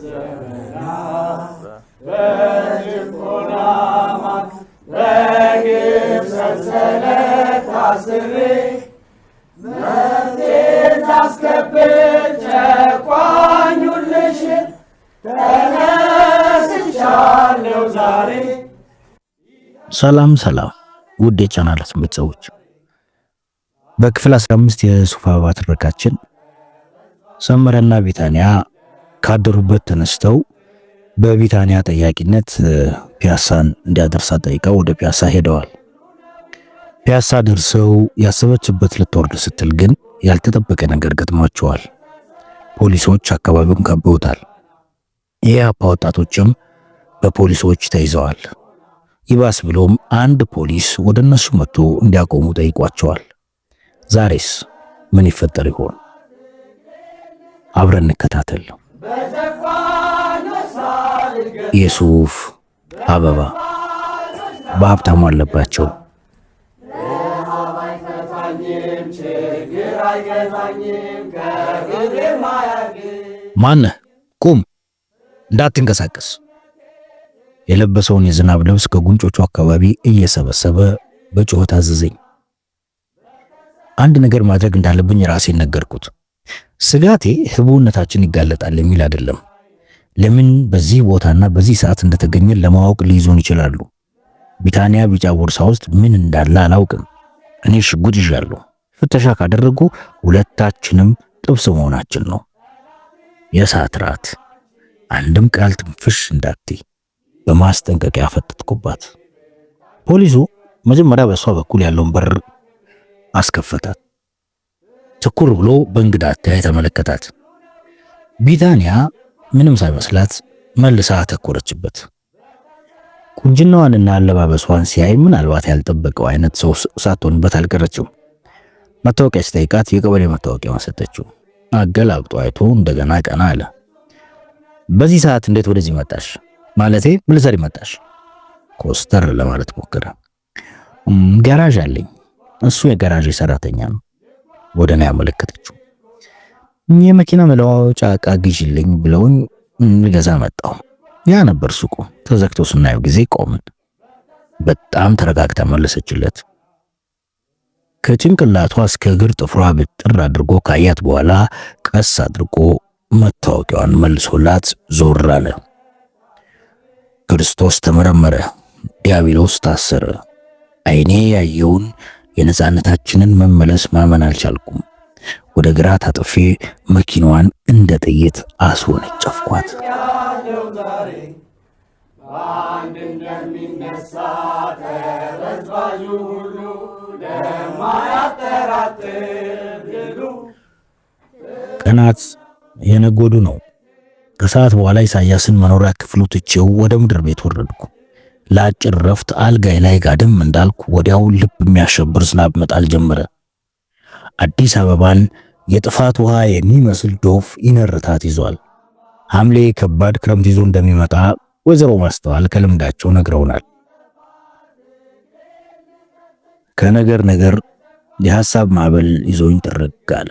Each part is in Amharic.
ዘመናት በጭቆና ማቅ በግፍ ሰንሰለት ታስሬ መብቴን ላስከብር ጨቋኙን ልሽር ተነስቻለሁ ዛሬ። ሰላም ውድ የቻናላችን ቤተሰቦች፣ በክፍል 15 የሱፍ አበባ ትረካችን ሰመረና ቢታንያ ካደሩበት ተነስተው በቢታንያ ጠያቂነት ፒያሳን እንዲያደርሳት ጠይቀው ወደ ፒያሳ ሄደዋል። ፒያሳ ደርሰው ያሰበችበት ልትወርድ ስትል ግን ያልተጠበቀ ነገር ገጥሟቸዋል። ፖሊሶች አካባቢውን ከበውታል። የኢህአፓ ወጣቶችም በፖሊሶች ተይዘዋል። ይባስ ብሎም አንድ ፖሊስ ወደ እነሱ መጥቶ እንዲያቆሙ ጠይቋቸዋል። ዛሬስ ምን ይፈጠር ይሆን? አብረን እንከታተል። የሱፍ አበባ በሀብታሙ አለባቸው። ማነህ? ቁም፣ እንዳትንቀሳቀስ። የለበሰውን የዝናብ ልብስ ከጉንጮቹ አካባቢ እየሰበሰበ በጩኸት አዘዘኝ። አንድ ነገር ማድረግ እንዳለብኝ ራሴን ነገርኩት። ስጋቴ ህቡነታችን ይጋለጣል የሚል አይደለም። ለምን በዚህ ቦታና በዚህ ሰዓት እንደተገኘን ለማወቅ ሊይዙን ይችላሉ። ቢታንያ ቢጫ ቦርሳ ውስጥ ምን እንዳለ አላውቅም። እኔ ሽጉጥ ይዣለሁ። ፍተሻ ካደረጉ ሁለታችንም ጥብስ መሆናችን ነው። የሰዓት ራት። አንድም ቃል ትንፍሽ እንዳትይ በማስጠንቀቂያ ፈጠጥኩባት። ፖሊሱ መጀመሪያ በሷ በኩል ያለውን በር አስከፈታት። ትኩር ብሎ በእንግዳ አተያይ ተመለከታት። ቢታንያ ምንም ሳይመስላት መልሳ አተኮረችበት። ቁንጅናዋንና አለባበሷን ሲያይ ምናልባት ያልጠበቀው አይነት ሰው ሳትሆንበት አልቀረችም። መታወቂያ ሲጠይቃት የቀበሌ መታወቂያዋን ሰጠችው። አገላብጦ አይቶ እንደገና ቀና አለ። በዚህ ሰዓት እንዴት ወደዚህ መጣሽ? ማለቴ ምን ልትሰሪ መጣሽ? ኮስተር ለማለት ሞከረ። ጋራዥ አለኝ። እሱ የጋራዥ ሰራተኛ ነው። ወደ እኔ ያመለከተችው። የመኪና መለዋወጫ ዕቃ ግዢልኝ ብለውኝ ልገዛ መጣሁ። ያ ነበር ሱቁ። ተዘግቶ ስናየው ጊዜ ቆምን። በጣም ተረጋግታ መለሰችለት። ከጭንቅላቷ እስከ እግር ጥፍሯ ብጥር አድርጎ ካያት በኋላ ቀስ አድርጎ መታወቂያዋን መልሶላት ዞር አለ። ክርስቶስ ተመረመረ፣ ዲያብሎስ ታሰረ። አይኔ ያየውን የነጻነታችንን መመለስ ማመን አልቻልኩም። ወደ ግራ ታጥፌ መኪናዋን እንደ ጥይት አስወነጨፍኳት። ቀናት የነጎዱ ነው። ከሰዓት በኋላ ኢሳያስን መኖሪያ ክፍሉ ትቼው ወደ ምድር ቤት ወረድኩ። ለአጭር ረፍት አልጋይ ላይ ጋደም እንዳልኩ ወዲያው ልብ የሚያሸብር ዝናብ መጣል ጀመረ። አዲስ አበባን የጥፋት ውሃ የሚመስል ዶፍ ይነርታት ይዟል። ሐምሌ ከባድ ክረምት ይዞ እንደሚመጣ ወይዘሮ ማስተዋል ከልምዳቸው ነግረውናል። ከነገር የሐሳብ ማዕበል ይዞኝ ጥርግ አለ።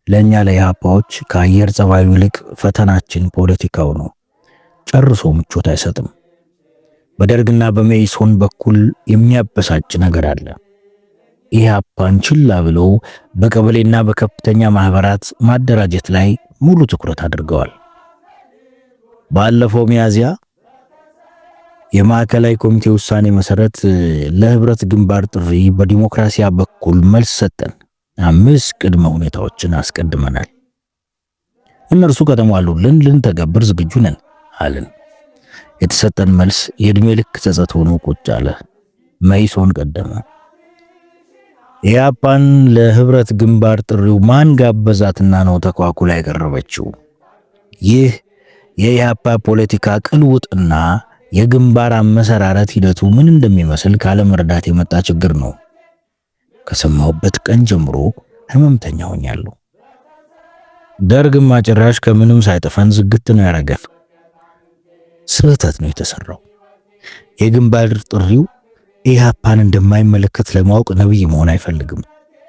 ለኛ ለኢህአፓዎች ከአየር ጸባዩ ይልቅ ፈተናችን ፖለቲካው ነው። ጨርሶ ምቾት አይሰጥም። በደርግና በመኢሶን በኩል የሚያበሳጭ ነገር አለ። ኢህአፓን ችላ ብለው በቀበሌና በከፍተኛ ማህበራት ማደራጀት ላይ ሙሉ ትኩረት አድርገዋል። ባለፈው ሚያዝያ የማዕከላዊ ኮሚቴ ውሳኔ መሰረት ለህብረት ግንባር ጥሪ በዲሞክራሲያ በኩል መልስ ሰጠን። 5 ቅድመ ሁኔታዎችን አስቀድመናል። እነርሱ ከተሟሉልን ልንተገብር ዝግጁ ነን አለን። የተሰጠን መልስ የእድሜ ልክ ጸጸት ሆኖ ቁጭ አለ። መኢሶን ቀደመ። ኢህአፓን ለህብረት ግንባር ጥሪው ማን ጋበዛትና ነው ተኳኩላ ያቀረበችው? ይህ የኢህአፓ ፖለቲካ ቅልውጥና የግንባር አመሰራረት ሂደቱ ምን እንደሚመስል ካለመረዳት የመጣ ችግር ነው። ከሰማሁበት ቀን ጀምሮ ህመምተኛ ሆኛለሁ። ደርግማ ጭራሽ ከምንም ሳይጠፈን ዝግት ነው ያረገፍ። ስህተት ነው የተሰራው። የግንባር ጥሪው ኢህአፓን እንደማይመለከት ለማወቅ ነብይ መሆን አይፈልግም።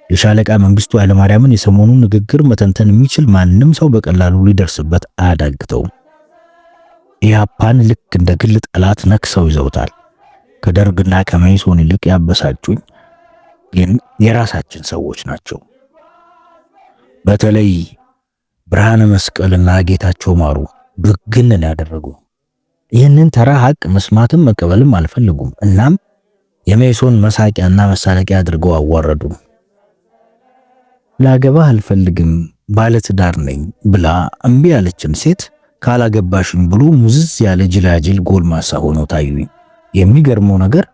የሻለቃ መንግስቱ ኃይለማርያምን የሰሞኑን ንግግር መተንተን የሚችል ማንም ሰው በቀላሉ ሊደርስበት አያዳግተውም። ኢህአፓን ልክ እንደ ግል ጠላት ነክሰው ይዘውታል። ከደርግና ከመኢሶን ይልቅ ያበሳጩኝ ግን የራሳችን ሰዎች ናቸው። በተለይ ብርሃነ መስቀልና ጌታቸው ማሩ ብግንን ያደረጉ ይህንን ተራ ሀቅ መስማትም መቀበልም አልፈልጉም። እናም የመኢሶን መሳቂያና መሳለቂያ አድርገው አዋረዱ። ላገባህ አልፈልግም ባለትዳር ነኝ ብላ እምቢ ያለችን ሴት ካላገባሽም ብሎ ሙዝዝ ያለ ጅላጅል ጎልማሳ ሆኖ ታዩኝ። የሚገርመው ነገር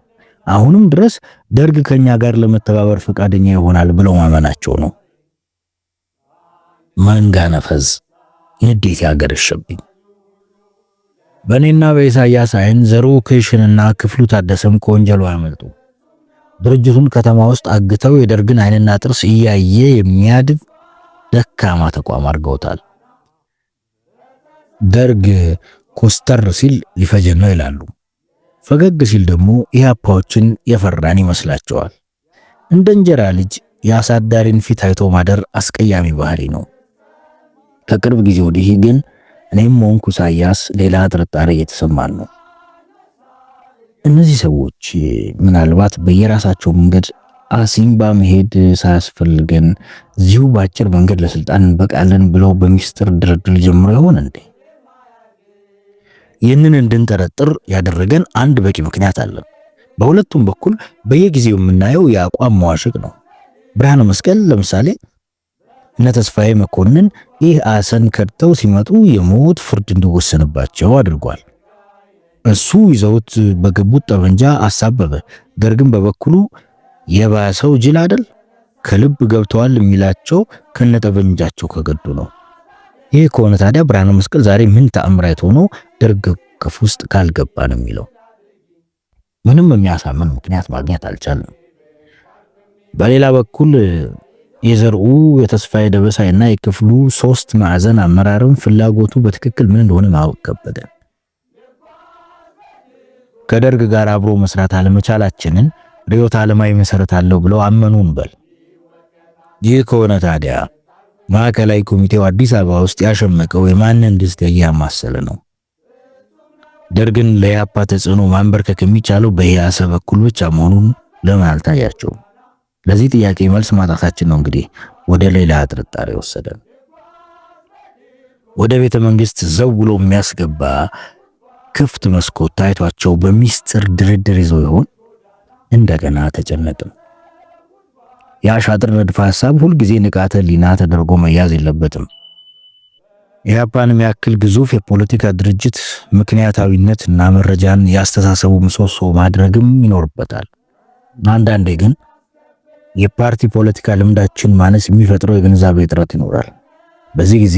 አሁንም ድረስ ደርግ ከኛ ጋር ለመተባበር ፈቃደኛ ይሆናል ብለው ማመናቸው ነው። መንጋ ነፈዝ ንዴት ያገረሸብኝ። በእኔና በኢሳያስ አይን ዘሩ ክሽንና ክፍሉ ታደሰም ከወንጀሉ ያመልጡ። ድርጅቱን ከተማ ውስጥ አግተው የደርግን አይንና ጥርስ እያየ የሚያድብ ደካማ ተቋም አድርገውታል። ደርግ ኮስተር ሲል ሊፈጀን ነው ይላሉ። ፈገግ ሲል ደግሞ ኢህአፓዎችን የፈራን ይመስላቸዋል። እንደ እንጀራ ልጅ የአሳዳሪን ፊት አይቶ ማደር አስቀያሚ ባህሪ ነው። ከቅርብ ጊዜ ወዲህ ግን እኔም ሆንኩ ኢሳያስ ሌላ ጥርጣሬ እየተሰማን ነው። እነዚህ ሰዎች ምናልባት በየራሳቸው መንገድ አሲምባ መሄድ ሳያስፈልገን እዚሁ በአጭር መንገድ ለስልጣን እንበቃለን ብለው በሚስጥር ድርድር ጀምሮ ይሆን እንዴ? ይህንን እንድንጠረጥር ያደረገን አንድ በቂ ምክንያት አለ። በሁለቱም በኩል በየጊዜው የምናየው የአቋም መዋሸቅ ነው። ብርሃነ መስቀል ለምሳሌ እነ ተስፋዬ መኮንን ይህ አሰን ከድተው ሲመጡ የሞት ፍርድ እንዲወሰንባቸው አድርጓል። እሱ ይዘውት በገቡት ጠመንጃ አሳበበ። ደርግም በበኩሉ የባሰው ጅል አይደል ከልብ ገብተዋል የሚላቸው ከነጠመንጃቸው ከገዱ ነው። ይህ ከሆነ ታዲያ ብርሃነ መስቀል ዛሬ ምን ተአምራት ሆኖ ደርግ ከፍ ውስጥ ካልገባ ነው የሚለው? ምንም የሚያሳምን ምክንያት ማግኘት አልቻለም። በሌላ በኩል የዘርኡ የተስፋዬ ደበሳይና የክፍሉ 3 ማዕዘን አመራርም ፍላጎቱ በትክክል ምን እንደሆነ ማወቅ ከበደ። ከደርግ ጋር አብሮ መስራት አለመቻላችንን ርዕዮተ ዓለማዊ መሰረት አለው ብለው አመኑን በል። ይህ ከሆነ ታዲያ ማዕከላዊ ኮሚቴው አዲስ አበባ ውስጥ ያሸመቀው የማንን ድስት እያማሰለ ነው? ደርግን ለኢህአፓ ተጽዕኖ ማንበርከክ የሚቻለው በኢህአሰ በኩል ብቻ መሆኑን ለምን አልታያቸውም? ለዚህ ጥያቄ መልስ ማጣታችን ነው እንግዲህ ወደ ሌላ ጥርጣሬ ወሰደን። ወደ ቤተ መንግስት ዘው ብሎ የሚያስገባ ክፍት መስኮት ታይቷቸው በሚስጥር ድርድር ይዘው ይሆን? እንደገና ተጨነቅን። የአሻጥር ንድፈ ሐሳብ ሁልጊዜ ንቃተ ህሊና ተደርጎ መያዝ የለበትም። ኢህአፓንም ያክል ግዙፍ የፖለቲካ ድርጅት ምክንያታዊነት እና መረጃን ያስተሳሰቡ ምሰሶ ማድረግም ይኖርበታል። አንዳንዴ ግን የፓርቲ ፖለቲካ ልምዳችን ማነስ የሚፈጥረው የግንዛቤ እጥረት ይኖራል። በዚህ ጊዜ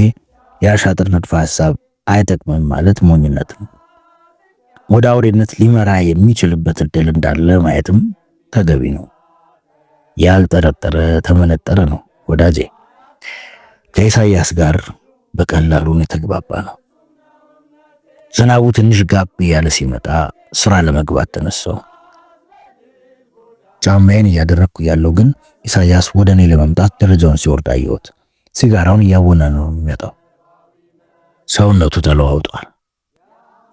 የአሻጥር ንድፈ ሐሳብ አይጠቅምም ማለት ሞኝነት ነው። ወደ አውሬነት ሊመራ የሚችልበት እድል እንዳለ ማየትም ተገቢ ነው። ያልጠረጠረ ተመነጠረ ነው ወዳጄ። ከኢሳያስ ጋር በቀላሉ የተግባባ ነው። ዝናቡ ትንሽ ጋብ ያለ ሲመጣ ስራ ለመግባት ተነሳው። ጫማዬን እያደረኩ ያለው ግን ኢሳያስ ወደ እኔ ለመምጣት ደረጃውን ሲወርድ አየሁት። ሲጋራውን እያወነ ነው የሚመጣው። ሰውነቱ ተለዋውጧል።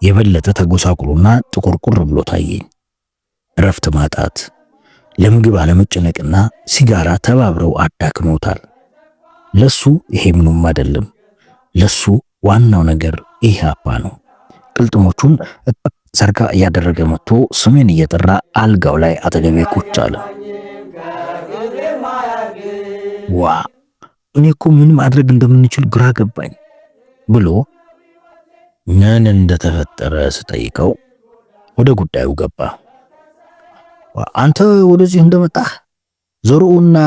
የበለጠ ተጎሳቁሎና ጥቁርቁር ብሎ ታየኝ። እረፍት ማጣት፣ ለምግብ አለመጨነቅና ሲጋራ ተባብረው አዳክመውታል። ለሱ ይሄ ምንም አይደለም። ለሱ ዋናው ነገር ኢህአፓ ነው። ቅልጥሞቹን ሰርካ እያደረገ መጥቶ ስሜን እየጠራ አልጋው ላይ አጠገቤ ቁጭ አለ። ዋ እኔ እኮ ምን ማድረግ እንደምንችል ግራ ገባኝ ብሎ ምን እንደተፈጠረ ስጠይቀው ወደ ጉዳዩ ገባ። አንተ ወደዚህ እንደመጣህ ዘሩና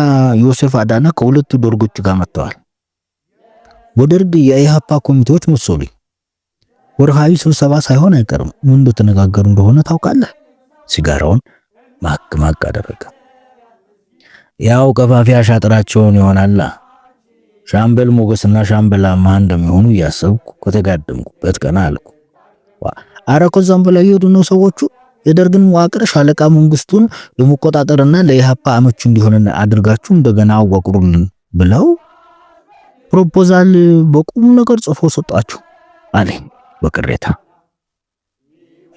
ዮሴፍ አዳነ ከሁለት ደርጎች ጋር መጥተዋል። ወደርግ የኢህአፓ ኮሚቴዎች መሰሉኝ። ወርሃዊ ስብሰባ ሳይሆን አይቀርም። ምን እንደተነጋገሩ እንደሆነ ታውቃለህ? ሲጋራውን ማቅ አደረገ። ያው ቀፋፊ አሻጥራቸውን ይሆናላ። ሻምበል ሞገስና ሻምበል አማን እንደሚሆኑ እያሰብኩ ከተጋደምኩበት ቀና አልኩ። አረ ከዛም በላይ ይሄዱ ነው ሰዎቹ። የደርግን መዋቅር ሻለቃ መንግስቱን ለመቆጣጠርና ለኢህአፓ አመቹ እንዲሆን አድርጋችሁ እንደገና አዋቅሩልን ብለው ፕሮፖዛል በቁም ነገር ጽፎ ሰጣችሁ አለኝ በቅሬታ።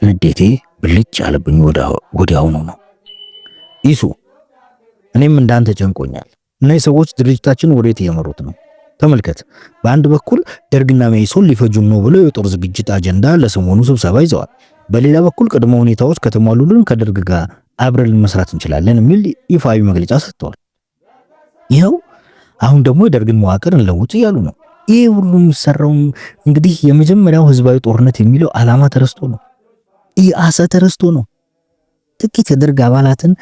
ንዴቴ ብልጭ ያለብኝ ወዲያውኑ ነው። ኢሱ እኔም እንዳንተ ጨንቆኛል። እነዚህ ሰዎች ድርጅታችን ወዴት እየመሩት ነው? ተመልከት። በአንድ በኩል ደርግና መኢሶን ሊፈጁን ነው ብለው የጦር ዝግጅት አጀንዳ ለሰሞኑ ስብሰባ ይዘዋል። በሌላ በኩል ቅድመ ሁኔታዎች ከተሟሉልን ከደርግ ጋር አብረን መስራት እንችላለን የሚል ይፋዊ መግለጫ ሰጥተዋል። ይኸው አሁን ደግሞ የደርግን መዋቅር እንለውጥ እያሉ ነው። ይሄ ሁሉ የሚሰራው እንግዲህ የመጀመሪያው ህዝባዊ ጦርነት የሚለው ዓላማ ተረስቶ ነው። ኢአሰ ተረስቶ ነው። ጥቂት የደርግ አባላትን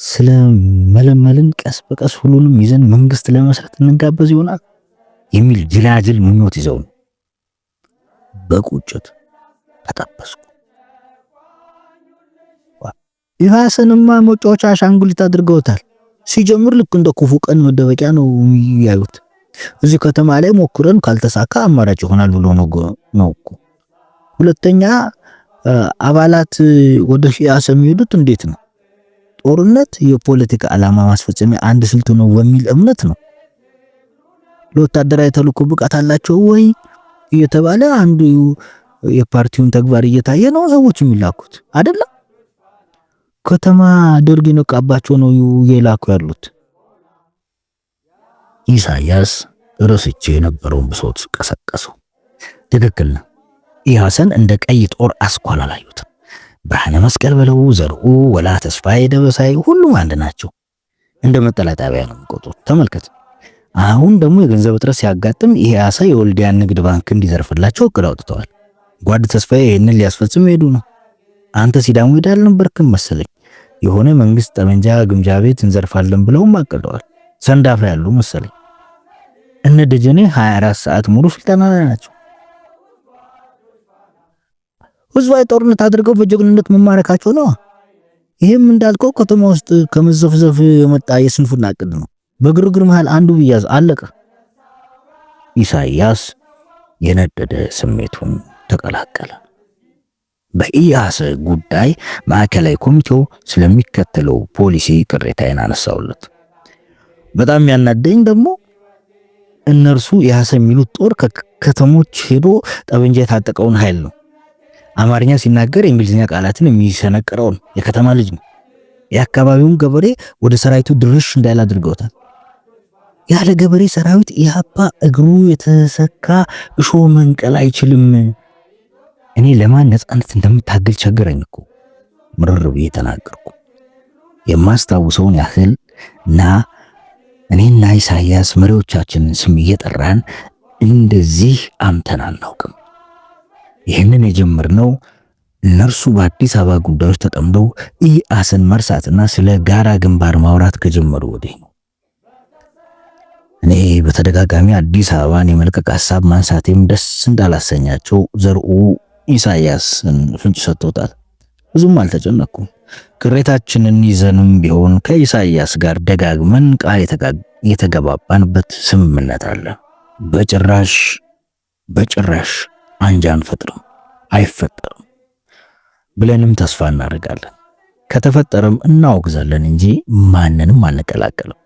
ስለመለመልን ቀስ በቀስ ሁሉንም ይዘን መንግስት ለመስራት እንጋበዝ ይሆናል የሚል ጅላጅል ምኞት ይዘው ነው። በቁጭት ተጠበስኩ። ኢአሰንማ መጫወቻ አሻንጉሊት አድርገውታል። ሲጀምር ልክ እንደ ክፉ ቀን መደበቂያ ነው ያዩት። እዚህ ከተማ ላይ ሞክረን ካልተሳካ አማራጭ ይሆናል ብሎ ነው እኮ። ሁለተኛ አባላት ወደ ኢአሰ የሚሄዱት እንዴት ነው? ጦርነት የፖለቲካ ዓላማ ማስፈጸሚያ አንድ ስልት ነው በሚል እምነት ነው። ለወታደራዊ ተልዕኮ ብቃት አላቸው ወይ እየተባለ አንዱ የፓርቲውን ተግባር እየታየ ነው ሰዎች የሚላኩት አይደለም። ከተማ ደርግ የነቃባቸው ነው የላኩ ያሉት። ኢሳያስ ረስቼ የነበረውን ብሶት ቀሰቀሰው። ትክክል ነው። ኢአሰን እንደ ቀይ ጦር አስኳል አላዩትም። ብርሃነ መስቀል በለው፣ ዘርኡ ወላ፣ ተስፋዬ ደበሳይ ሁሉም አንድ ናቸው። እንደ መጠላጣቢያ ነው የሚቆጥሩት። ተመልከት። አሁን ደግሞ የገንዘብ እጥረት ሲያጋጥም ኢአሰ የወልዲያን ንግድ ባንክ እንዲዘርፍላቸው እቅድ አውጥተዋል። ጓድ ተስፋዬ ይህንን ሊያስፈጽም ሄዱ ነው። አንተ ሲዳሙ ሄዳል ነበርክም መሰለኝ። የሆነ መንግስት ጠመንጃ ግምጃ ቤት እንዘርፋለን ብለውም አቅደዋል። ሰንዳፋ ያሉ መሰለኝ። እነ ደጀኔ 24 ሰዓት ሙሉ ስልጠና ላይ ናቸው። ህዝባዊ ጦርነት አድርገው በጀግንነት መማረካቸው ነው። ይሄም እንዳልከው ከተማ ውስጥ ከመዘፍዘፍ የመጣ የስንፍና እቅድ ነው። በግርግር መሃል አንዱ ቢያዝ አለቀ። ኢሳያስ የነደደ ስሜቱን ተቀላቀለ። በኢአሰ ጉዳይ ማዕከላዊ ኮሚቴው ስለሚከተለው ፖሊሲ ቅሬታዬን አነሳውለት። በጣም ያናደኝ ደግሞ እነርሱ ኢአሰ የሚሉት ጦር ከከተሞች ሄዶ ጠበንጃ የታጠቀውን ኃይል ነው። አማርኛ ሲናገር የእንግሊዝኛ ቃላትን የሚሰነቅረውን የከተማ ልጅ ነው። የአካባቢውን ገበሬ ወደ ሰራዊቱ ድርሽ እንዳይል አድርገውታል። ያለ ገበሬ ሰራዊት ኢህአፓ እግሩ የተሰካ እሾ መንቀል አይችልም። እኔ ለማን ነፃነት እንደምታገል ቸገረኝ እኮ ምርር ብዬ ተናገርኩ። የማስታውሰውን ያህል እና እኔና ኢሳያስ መሪዎቻችንን ስም እየጠራን እንደዚህ አምተን አናውቅም። ይህንን የጀመርነው እነርሱ በአዲስ አበባ ጉዳዮች ተጠምደው ኢአሰን መርሳትና ስለ ጋራ ግንባር ማውራት ከጀመሩ ወዲህ ነው። እኔ በተደጋጋሚ አዲስ አበባን የመልቀቅ ሐሳብ ማንሳቴም ደስ እንዳላሰኛቸው ዘርኡ ኢሳያስን ፍንጭ ሰጥቶታል። ብዙም አልተጨነኩም። ቅሬታችንን ይዘንም ቢሆን ከኢሳያስ ጋር ደጋግመን ቃል የተገባባንበት ስምምነት አለ። በጭራሽ አንጃን ፈጥረም አይፈጠርም ብለንም ተስፋ እናደርጋለን። ከተፈጠረም እናወግዛለን እንጂ ማንንም አንቀላቀልም።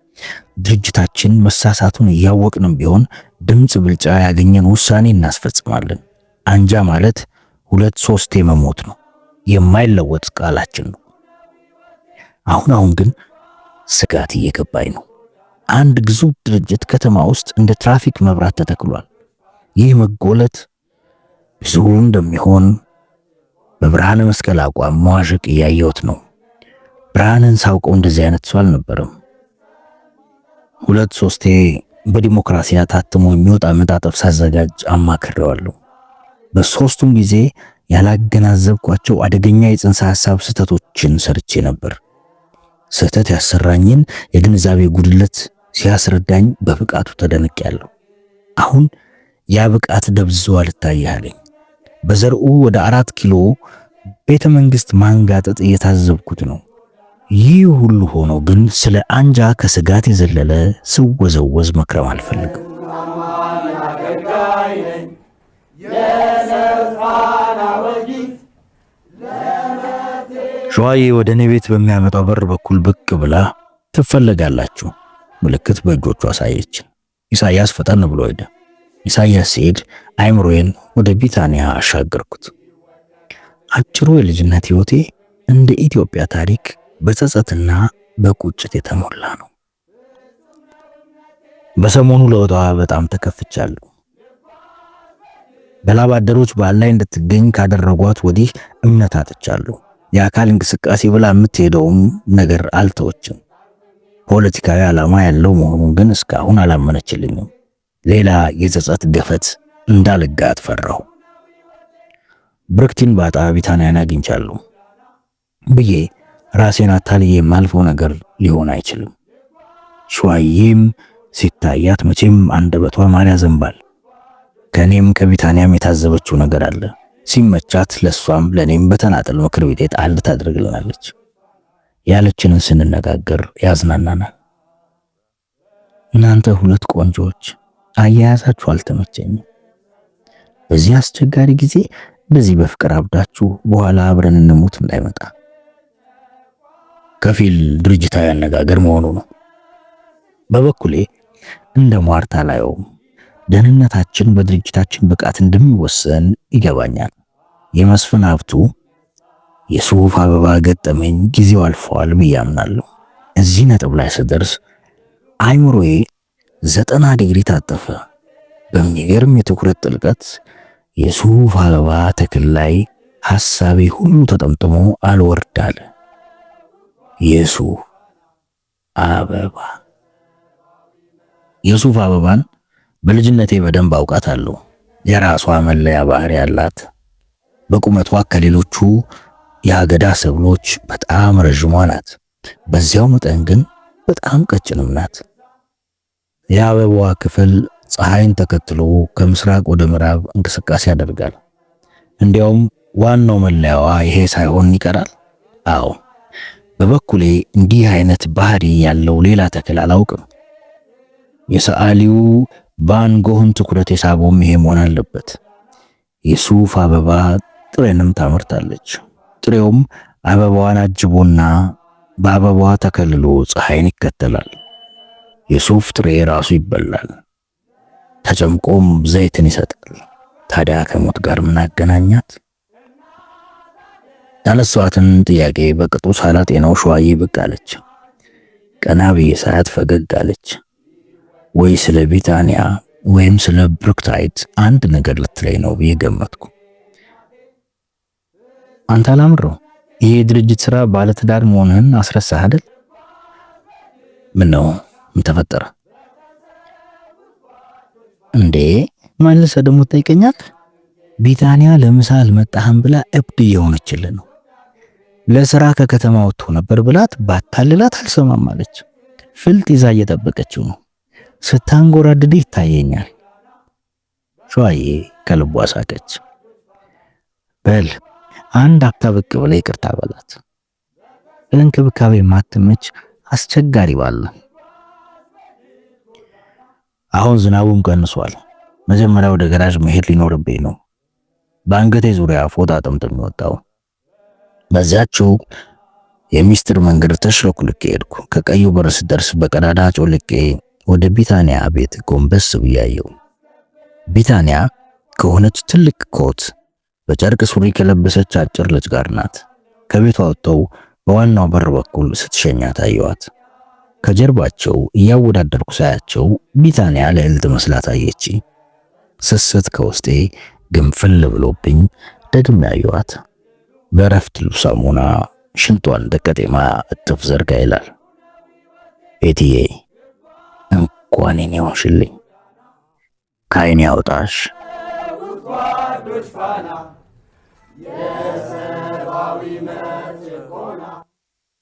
ድርጅታችን መሳሳቱን እያወቅንም ቢሆን ድምፅ ብልጫ ያገኘን ውሳኔ እናስፈጽማለን። አንጃ ማለት 2-3 መሞት ነው። የማይለወጥ ቃላችን ነው። አሁን ግን ስጋት እየገባኝ ነው። አንድ ግዙፍ ድርጅት ከተማ ውስጥ እንደ ትራፊክ መብራት ተተክሏል። ይህ መጎለት ብዙ እንደሚሆን በብርሃነ መስቀል አቋም መዋዠቅ እያየሁት ነው። ብርሃንን ሳውቀው እንደዚህ አይነት ሰው አልነበረም። 2-3 በዲሞክራሲያ ታትሞ የሚወጣ መጣጥፍ ሳዘጋጅ አማክሬዋለሁ። በሶስቱም ጊዜ ያላገናዘብኳቸው አደገኛ የጽንሰ ሐሳብ ስህተቶችን ሰርቼ ነበር። ስህተት ያሰራኝን የግንዛቤ ጉድለት ሲያስረዳኝ በብቃቱ ተደንቄያለሁ። አሁን ያ ብቃት ደብዝዞ አልታያለኝ። በዘርኡ ወደ 4 ኪሎ ቤተ መንግስት ማንጋጠጥ እየታዘብኩት ነው። ይህ ሁሉ ሆኖ ግን ስለ አንጃ ከስጋት የዘለለ ስወዘወዝ መክረም አልፈልግም። ሸዋዬ ወደ እኔ ቤት በሚያመጣው በር በኩል ብቅ ብላ ትፈለጋላችሁ ምልክት በእጆቿ አሳየች። ኢሳያስ ፈጠን ብሎ ሄደ። ኢሳያስ ሲሄድ አይምሮዬን ወደ ቢታንያ አሻገርኩት። አጭሩ የልጅነት ህይወቴ እንደ ኢትዮጵያ ታሪክ በጸጸትና በቁጭት የተሞላ ነው። በሰሞኑ ለውጧ በጣም ተከፍቻለሁ። በላብ አደሮች በዓል ላይ እንድትገኝ ካደረጓት ወዲህ እምነት አጥቻለሁ። የአካል እንቅስቃሴ ብላ የምትሄደውም ነገር አልተወችም። ፖለቲካዊ ዓላማ ያለው መሆኑን ግን እስካሁን አላመነችልኝም። ሌላ የጸጸት ገፈት እንዳልጋት ፈራሁ። ብርክቲን ባጣ ቢታንያን አግኝቻለሁ ብዬ ራሴን አታልዬ የማልፈው ነገር ሊሆን አይችልም። ሸዋዬም ሲታያት መቼም አንደበቷ ማር ያዘንባል። ከኔም ከቢታንያም የታዘበችው ነገር አለ። ሲመቻት ለሷም ለኔም በተናጠል ምክር ቤት ጣል ታደርግልናለች። ያለችንን ስንነጋገር ያዝናናናል። እናንተ ሁለት ቆንጆች አያያዛችሁ አልተመቸኝም። በዚህ አስቸጋሪ ጊዜ እንደዚህ በፍቅር አብዳችሁ በኋላ አብረን እንሙት እንዳይመጣ። ከፊል ድርጅታዊ አነጋገር መሆኑ ነው። በበኩሌ እንደ ሟርታ ላየውም ደህንነታችን በድርጅታችን ብቃት እንደሚወሰን ይገባኛል። የመስፍን ሀብቱ የሱፍ አበባ ገጠመኝ ጊዜው አልፈዋል ብዬ አምናለሁ። እዚህ ነጥብ ላይ ስደርስ አይምሮዬ 90 ዲግሪ ታጠፈ። በሚገርም የትኩረት ጥልቀት የሱፍ አበባ ተክል ላይ ሐሳቤ ሁሉ ተጠምጥሞ አልወርድ አለ። የሱፍ አበባ የሱፍ አበባን በልጅነቴ በደንብ አውቃታለሁ። የራሷ መለያ ባህሪ ያላት፣ በቁመቷ ከሌሎቹ የአገዳ ሰብሎች በጣም ረዥሟ ናት። በዚያው መጠን ግን በጣም ቀጭንም ናት። የአበባዋ ክፍል ፀሐይን ተከትሎ ከምስራቅ ወደ ምዕራብ እንቅስቃሴ ያደርጋል። እንዲያውም ዋናው መለያዋ ይሄ ሳይሆን ይቀራል። አዎ፣ በበኩሌ እንዲህ አይነት ባህሪ ያለው ሌላ ተክል አላውቅም። የሰዓሊው ቫን ጎህን ትኩረት የሳበውም ይሄ መሆን አለበት። የሱፍ አበባ ጥሬንም ታመርታለች። ጥሬውም አበባዋን አጅቦና በአበባዋ ተከልሎ ፀሐይን ይከተላል። የሱፍ ጥሬ ራሱ ይበላል፣ ተጨምቆም ዘይትን ይሰጣል። ታዲያ ከሞት ጋር ምን አገናኛት? ያነሷትን ጥያቄ በቅጡ ሳላጤነው ሸዋዬ ብቅ አለች። ቀና ብዬ ሳያት ፈገግ አለች። ወይ ስለ ቢታንያ ወይም ስለ ብሩክታይት አንድ ነገር ልትለይ ነው ብዬ ገመትኩ። አንተ አላምረው ይሄ ድርጅት ስራ ባለትዳር መሆንህን አስረሳህ አይደል? ምን ነው? ምን ተፈጠረ እንዴ? መልሰ ደግሞ ትጠይቀኛል? ቢታንያ ለምሳ አልመጣህም ብላ እብድ እየሆነችልህ ነው። ለስራ ከከተማ ወጥቶ ነበር ብላት ባታልላት አልሰማም አለች። ፍልጥ ይዛ እየጠበቀችው ነው። ስታንጎራድድ ይታየኛል። ሸዋዬ ከልቧ ሳቀች። በል አንድ አፍታ ብቅ ብለ ይቅርታ በላት። እንክብካቤ ማትመች አስቸጋሪ ባለ። አሁን ዝናቡም ቀንሷል። መጀመሪያ ወደ ገራዥ መሄድ ሊኖርብኝ ነው። በአንገቴ ዙሪያ ፎጣ ጠምጥም ወጣው። በዛችው የሚስጥር መንገድ ተሽሎክልኬ ሄድኩ። ከቀዩ በር ስደርስ በቀዳዳ ጮልቄ ወደ ቢታንያ ቤት ጎንበስ ብያየው። ቢታንያ ከሆነች ትልቅ ኮት በጨርቅ ሱሪ ከለበሰች አጭር ልጅ ጋር ናት። ከቤቷ ወጥተው በዋናው በር በኩል ስትሸኛት አየዋት። ከጀርባቸው እያወዳደርኩ ሳያቸው ቢታንያ ልዕልት መስላ ታየች። ስስት ከውስጤ ግንፍል ብሎብኝ ደግሜ አየዋት። በረፍት ሳሙና ሽንቷን ደቀጤማ እጥፍ ዘርጋ ይላል። እትዬ እንኳን እኔ ሆንሽልኝ፣ ከዓይኔ ያውጣሽ።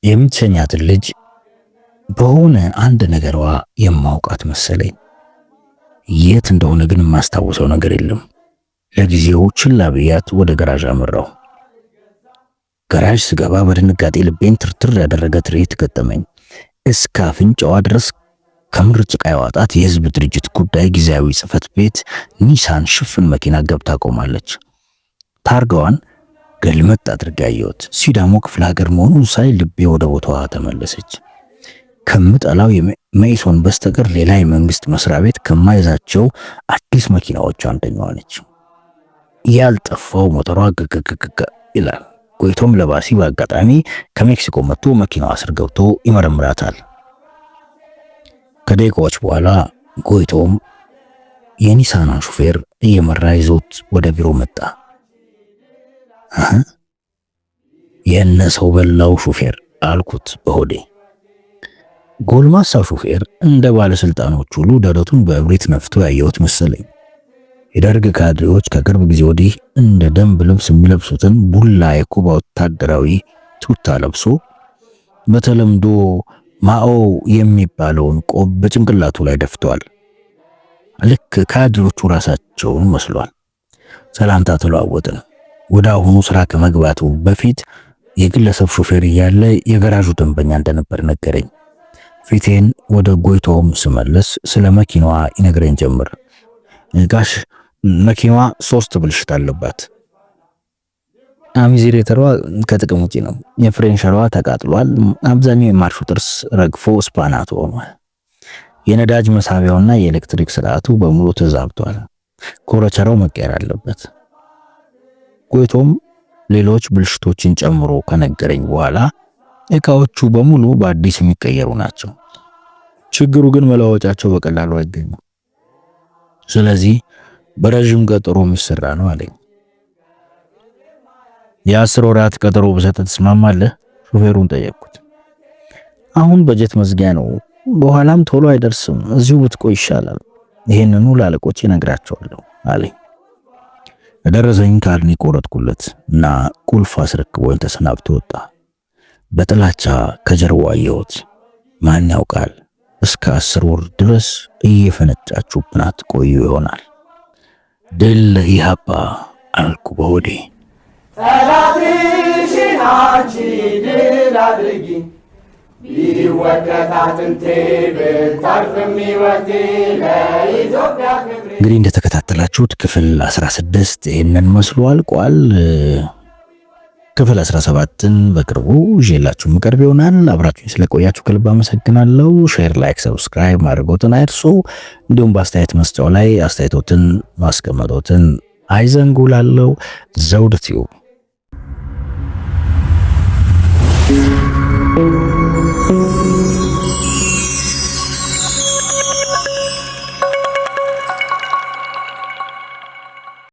የምትሸኛትን ልጅ በሆነ አንድ ነገሯ የማውቃት መሰለኝ። የት እንደሆነ ግን የማስታውሰው ነገር የለም። ለጊዜው ችላ ብያት ወደ ገራዥ አመራው። ገራዥ ስገባ በድንጋጤ ልቤን ትርትር ያደረገ ትርኢት ገጠመኝ። እስከ አፍንጫዋ ድረስ ከምር ጭቃ ያዋጣት የህዝብ ድርጅት ጉዳይ ጊዜያዊ ጽህፈት ቤት ኒሳን ሽፍን መኪና ገብታ ቆማለች። ታርጋዋን ገልመጥ አድርጋ አየሁት። ሲዳሞ ክፍለ ሀገር መሆኑን ሳይ ልቤ ወደ ቦታዋ ተመለሰች። ከምጠላው የመኢሶን በስተቀር ሌላ የመንግስት መስሪያ ቤት ከማይዛቸው አዲስ መኪናዎች አንደኛዋ ነች። ያልጠፋው ሞተሯ ይላል። ጎይቶም ለባሲ በአጋጣሚ ከሜክሲኮ መጥቶ መኪናዋ ስር ገብቶ ይመረምራታል። ከደቂቃዎች በኋላ ጎይቶም የኒሳኗን ሹፌር እየመራ ይዞት ወደ ቢሮ መጣ። የነ ሰው በላው ሹፌር አልኩት በሆዴ። ጎልማሳው ሹፌር እንደ ባለስልጣኖች ሁሉ ደረቱን በእብሪት ነፍቶ ያየሁት መሰለኝ። የደርግ ካድሬዎች ከቅርብ ጊዜ ወዲህ እንደ ደንብ ልብስ የሚለብሱትን ቡላ የኩባ ወታደራዊ ቱታ ለብሶ በተለምዶ ማኦ የሚባለውን ቆብ በጭንቅላቱ ላይ ደፍተዋል። ልክ ካድሬዎቹ ራሳቸውን መስሏል። ሰላምታ ተለዋወጥን። ወደ አሁኑ ስራ ከመግባቱ በፊት የግለሰብ ሹፌር እያለ የገራዡ ደንበኛ እንደነበር ነገረኝ። ፊቴን ወደ ጎይቶም ስመለስ ስለ መኪናዋ ይነግረኝ ጀመር። ጋሽ መኪናዋ 3 ብልሽት አለባት። አሚዚሬተሯ ከጥቅም ውጪ ነው። የፍሬንሸሯ ተቃጥሏል። አብዛኛው የማርሹ ጥርስ ረግፎ ስፓናቶ ሆኗል። የነዳጅ መሳቢያውና የኤሌክትሪክ ስርዓቱ በሙሉ ተዛብቷል። ኮረቸራው መቀየር አለበት። ጎይቶም ሌሎች ብልሽቶችን ጨምሮ ከነገረኝ በኋላ እቃዎቹ በሙሉ በአዲስ የሚቀየሩ ናቸው። ችግሩ ግን መለዋወጫቸው በቀላሉ አይገኝም። ስለዚህ በረዥም ቀጠሮ የሚሰራ ነው አለኝ። የ10 ወራት ቀጠሮ ብሰጥ ትስማማለህ? ሹፌሩን ጠየቅኩት። አሁን በጀት መዝጊያ ነው፣ በኋላም ቶሎ አይደርስም። እዚሁ ብትቆይ ይሻላል። ይሄንኑ ላለቆቼ እነግራቸዋለሁ አለኝ። ደረሰኝ ካርኒ ቆረጥኩለት እና ቁልፍ አስረክቦኝ ተሰናብቶ ወጣ። በጥላቻ ከጀርባው አየሁት። ማን ያውቃል እስከ 10 ወር ድረስ እየፈነጫችሁብን አትቆዩ ይሆናል። ድል ለኢህአፓ አልኩ በሆዴ። ጠላትሽን አንቺ ድል አድርጊ፣ ቢወቀት አጥንቴ ብታርፍም ሕይወቴ ለኢትዮጵያ ክብሬ። እንግዲህ እንደተከታተላችሁት ክፍል 16 ይህንን መስሎ አልቋል። ክፍል 17ን በቅርቡ ይዤላችሁ ምቀርብ ይሆናል። አብራችሁኝ ስለቆያችሁ ከልብ አመሰግናለሁ። ሼር፣ ላይክ፣ ሰብስክራይብ ማድረጎትን አይርሱ። እንዲሁም በአስተያየት መስጫው ላይ አስተያየቶትን ማስቀመጦትን አይዘንጉ። ላለው ዘውድ ቲዩብ